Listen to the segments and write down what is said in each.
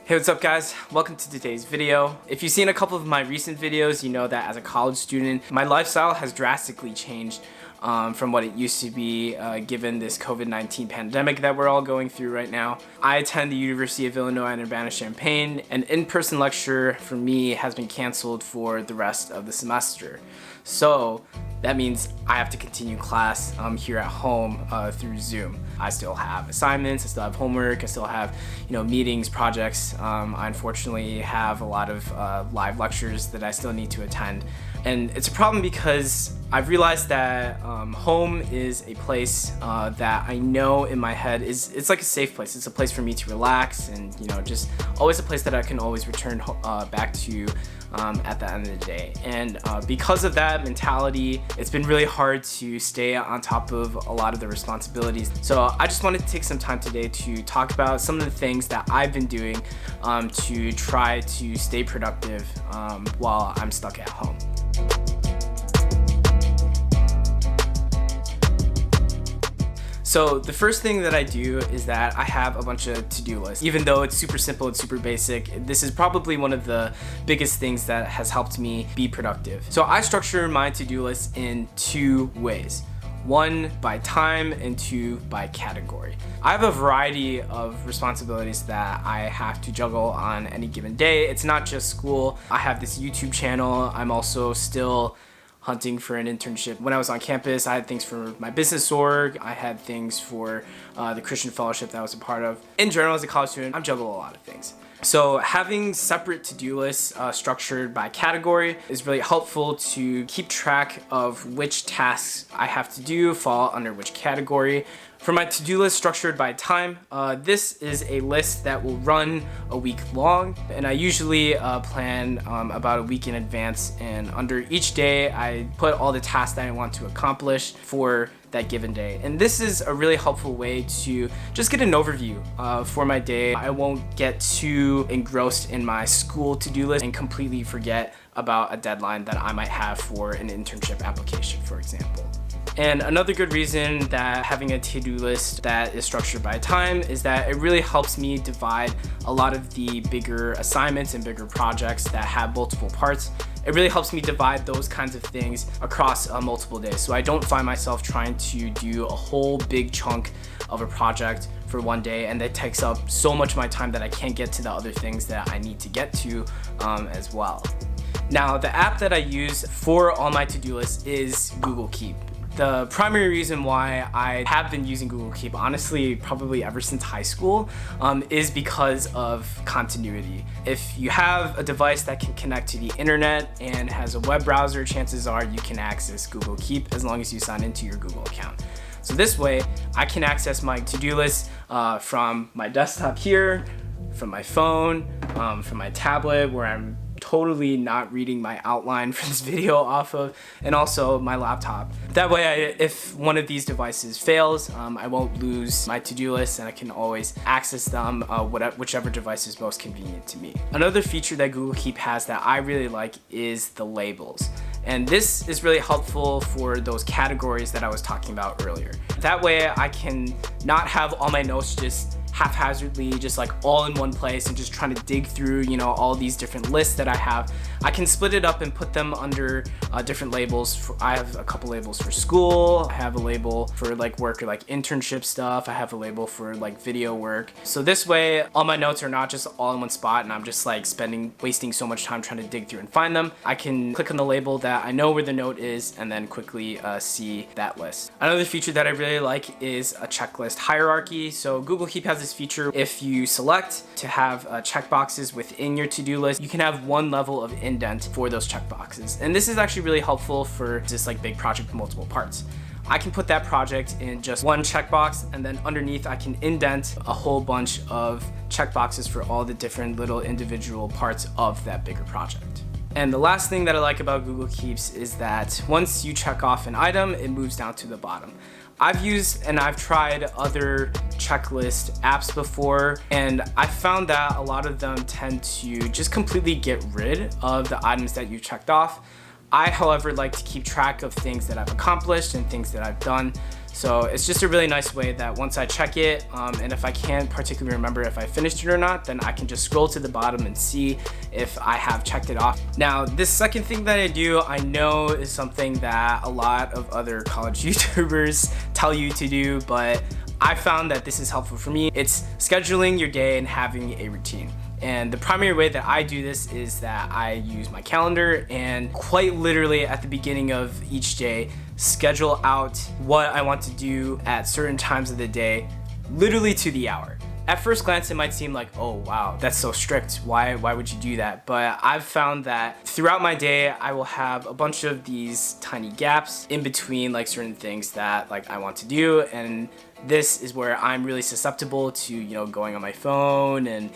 Hey, what's up guys? Welcome to today's video. If you've seen a couple of my recent videos, you know that as a college student, my lifestyle has drastically changed from what it used to be given this COVID-19 pandemic that we're all going through right now. I attend the University of Illinois in Urbana-Champaign, and in-person lecture for me has been canceled for the rest of the semester. So that means I have to continue class here at home through Zoom. I still have assignments, I still have homework, I still have meetings, projects. I unfortunately have a lot of live lectures that I still need to attend. And it's a problem because I've realized that home is a place that I know in my head it's like a safe place. It's a place for me to relax and just always a place that I can always return back to at the end of the day. And because of that mentality, it's been really hard to stay on top of a lot of the responsibilities. So I just wanted to take some time today to talk about some of the things that I've been doing to try to stay productive while I'm stuck at home. So the first thing that I do is that I have a bunch of to-do lists. Even though it's super simple and super basic, this is probably one of the biggest things that has helped me be productive. So I structure my to-do lists in two ways. One by time and two by category. I have a variety of responsibilities that I have to juggle on any given day. It's not just school. I have this YouTube channel. I'm also still hunting for an internship. When I was on campus, I had things for my business org. I had things for the Christian fellowship that I was a part of. In general, as a college student, I juggle a lot of things. So having separate to-do lists structured by category is really helpful to keep track of which tasks I have to do fall under which category. For my to-do list structured by time, this is a list that will run a week long, and I usually plan about a week in advance, and under each day I put all the tasks that I want to accomplish for that given day. And this is a really helpful way to just get an overview for my day. I won't get too engrossed in my school to-do list and completely forget about a deadline that I might have for an internship application, for example. And another good reason that having a to-do list that is structured by time is that it really helps me divide a lot of the bigger assignments and bigger projects that have multiple parts. It really helps me divide those kinds of things across multiple days. So I don't find myself trying to do a whole big chunk of a project for one day, and that takes up so much of my time that I can't get to the other things that I need to get to as well. Now, the app that I use for all my to-do lists is Google Keep. The primary reason why I have been using Google Keep, honestly, probably ever since high school, is because of continuity. If you have a device that can connect to the internet and has a web browser, chances are you can access Google Keep as long as you sign into your Google account. So this way, I can access my to-do list from my desktop here, from my phone, from my tablet where I'm totally not reading my outline for this video off of, and also my laptop. That way, if one of these devices fails, I won't lose my to-do list and I can always access them whichever device is most convenient to me. Another feature that Google Keep has that I really like is the labels. And this is really helpful for those categories that I was talking about earlier. That way I can not have all my notes just haphazardly, just like all in one place and just trying to dig through all these different lists that I have. I can split it up and put them under different labels. I have a couple labels for school, I have a label for like work or like internship stuff, I have a label for like video work. So this way all my notes are not just all in one spot and I'm just like wasting so much time trying to dig through and find them. I can click on the label that I know where the note is and then quickly see that list. Another feature that I really like is a checklist hierarchy. So Google Keep has this feature. If you select to have checkboxes within your to-do list, you can have one level of indent for those checkboxes. And this is actually really helpful for just like big project with multiple parts. I can put that project in just one checkbox, and then underneath I can indent a whole bunch of checkboxes for all the different little individual parts of that bigger project. And the last thing that I like about Google Keeps is that once you check off an item, it moves down to the bottom. I've used and I've tried other checklist apps before, and I found that a lot of them tend to just completely get rid of the items that you checked off. I, however, like to keep track of things that I've accomplished and things that I've done. So it's just a really nice way that once I check it, and if I can't particularly remember if I finished it or not, then I can just scroll to the bottom and see if I have checked it off. Now, this second thing that I do, I know is something that a lot of other college YouTubers tell you to do, but I found that this is helpful for me. It's scheduling your day and having a routine. And the primary way that I do this is that I use my calendar and quite literally at the beginning of each day, schedule out what I want to do at certain times of the day, literally to the hour. At first glance, it might seem like, oh wow, that's so strict. Why would you do that? But I've found that throughout my day, I will have a bunch of these tiny gaps in between like certain things that like I want to do, and this is where I'm really susceptible to, you know, going on my phone and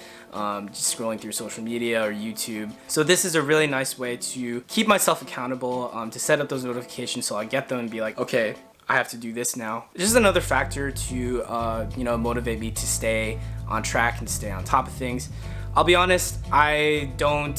just scrolling through social media or YouTube. So this is a really nice way to keep myself accountable, to set up those notifications so I get them and be like, okay, I have to do this now. This is another factor to you know, motivate me to stay on track and stay on top of things. I'll be honest, I don't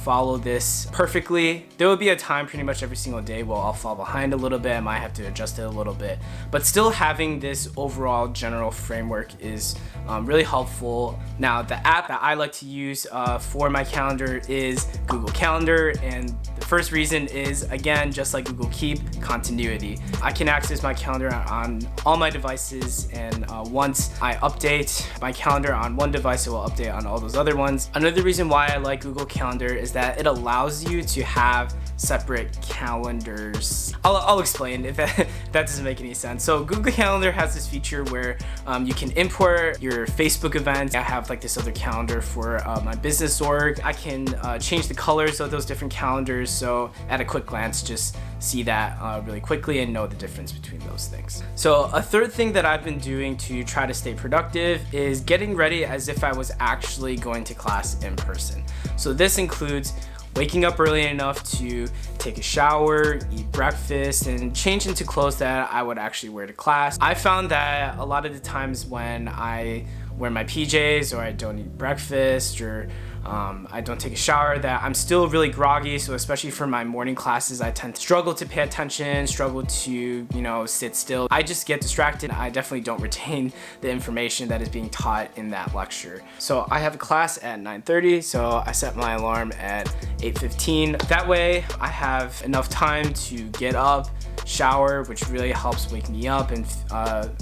follow this perfectly. There will be a time pretty much every single day where I'll fall behind a little bit. I might have to adjust it a little bit, but still having this overall general framework is really helpful. Now, the app that I like to use for my calendar is Google Calendar, and the first reason is, again, just like Google Keep, continuity. I can access my calendar on all my devices, and once I update my calendar on one device, it will update on all those other ones. Another reason why I like Google Calendar is that it allows you to have separate calendars. I'll explain if that doesn't make any sense. So Google Calendar has this feature where you can import your Facebook events. I have like this other calendar for my business org. I can change the colors of those different calendars, so at a quick glance just see that really quickly and know the difference between those things. So a third thing that I've been doing to try to stay productive is getting ready as if I was actually going to class in person. So this includes waking up early enough to take a shower, eat breakfast, and change into clothes that I would actually wear to class. I found that a lot of the times when I wear my PJs or I don't eat breakfast or I don't take a shower, that I'm still really groggy. So especially for my morning classes, I tend to struggle to pay attention, struggle to, you know, sit still. I just get distracted. I definitely don't retain the information that is being taught in that lecture. So I have a class at 9:30, so I set my alarm at 8:15. That way I have enough time to get up, shower, which really helps wake me up and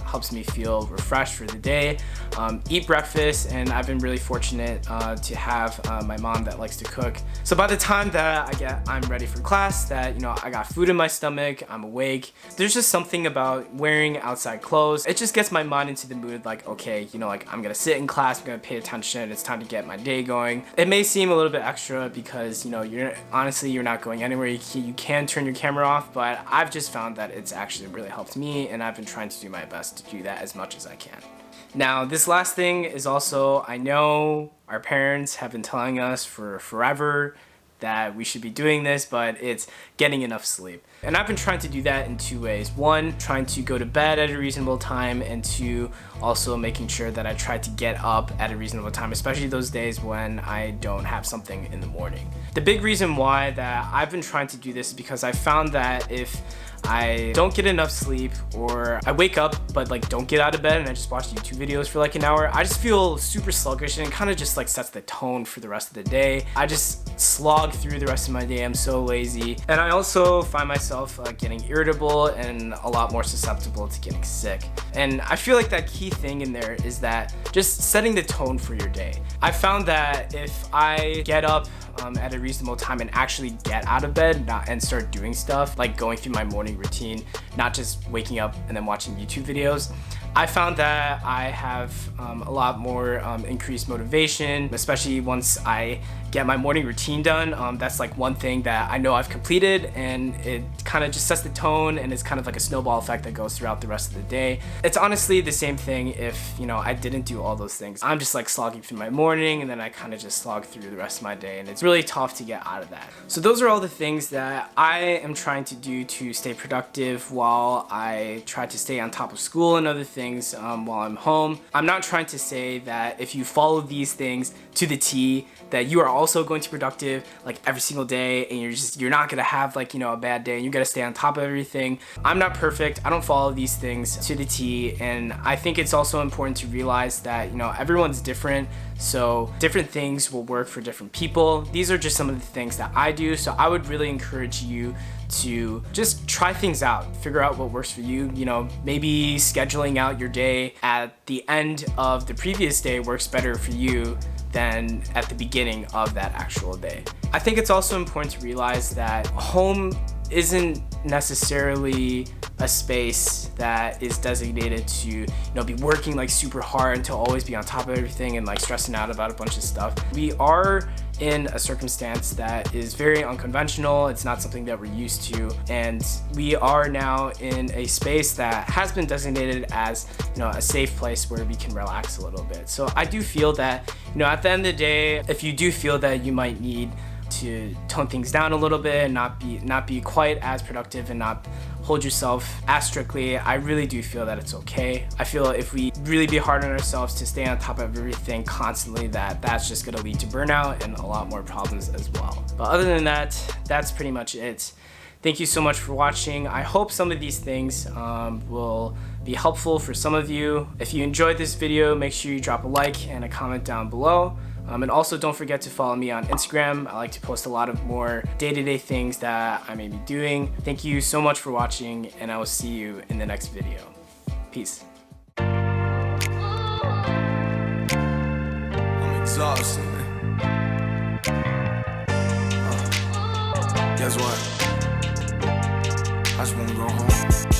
helps me feel refreshed for the day, eat breakfast, and I've been really fortunate to have my mom that likes to cook. So by the time that I'm ready for class, that, you know, I got food in my stomach, I'm awake. There's just something about wearing outside clothes. It just gets my mind into the mood like, okay, you know, like I'm gonna sit in class, I'm gonna pay attention, it's time to get my day going. It may seem a little bit extra because, you know, you're not going anywhere. You can turn your camera off, but I've just found that it's actually really helped me, and I've been trying to do my best to do that as much as I can. Now, this last thing is also, I know our parents have been telling us for forever that we should be doing this, but it's getting enough sleep. And I've been trying to do that in two ways. One, trying to go to bed at a reasonable time, and two, also making sure that I try to get up at a reasonable time, especially those days when I don't have something in the morning. The big reason why that I've been trying to do this is because I found that if I don't get enough sleep, or I wake up but like don't get out of bed and I just watch YouTube videos for like an hour, I just feel super sluggish, and it kind of just like sets the tone for the rest of the day. I just slog through the rest of my day. I'm so lazy, and I also find myself getting irritable and a lot more susceptible to getting sick. And I feel like that key thing in there is that just setting the tone for your day. I found that if I get up at a reasonable time and actually get out of bed and start doing stuff like going through my morning routine, not just waking up and then watching YouTube videos, I found that I have a lot more increased motivation, especially once I get my morning routine done. That's like one thing that I know I've completed, and it kind of just sets the tone, and it's kind of like a snowball effect that goes throughout the rest of the day. It's honestly the same thing if, you know, I didn't do all those things. I'm just like slogging through my morning, and then I kind of just slog through the rest of my day, and it's really tough to get out of that. So those are all the things that I am trying to do to stay productive while I try to stay on top of school and other things while I'm home. I'm not trying to say that if you follow these things to the T, that you are also going to be productive like every single day, and you're not gonna have like, you know, a bad day, and you're gotta stay on top of everything. I'm not perfect. I don't follow these things to the T, and I think it's also important to realize that, you know, everyone's different, so different things will work for different people. These are just some of the things that I do, so I would really encourage you to just try things out, figure out what works for you. You know, maybe scheduling out your day at the end of the previous day works better for you than at the beginning of that actual day. I think it's also important to realize that home isn't necessarily a space that is designated to, you know, be working like super hard and to always be on top of everything and like stressing out about a bunch of stuff. We are in a circumstance that is very unconventional. It's not something that we're used to, and we are now in a space that has been designated as, you know, a safe place where we can relax a little bit. So I do feel that, you know, at the end of the day, if you do feel that you might need to tone things down a little bit and not be quite as productive and not hold yourself as strictly, I really do feel that it's okay. I feel if we really be hard on ourselves to stay on top of everything constantly, that's just gonna lead to burnout and a lot more problems as well. But other than that, that's pretty much it. Thank you so much for watching. I hope some of these things will be helpful for some of you. If you enjoyed this video, make sure you drop a like and a comment down below. And also don't forget to follow me on Instagram. I like to post a lot of more day-to-day things that I may be doing. Thank you so much for watching, and I will see you in the next video. Peace. I'm exhausted, man. Guess what? I just wanna go home.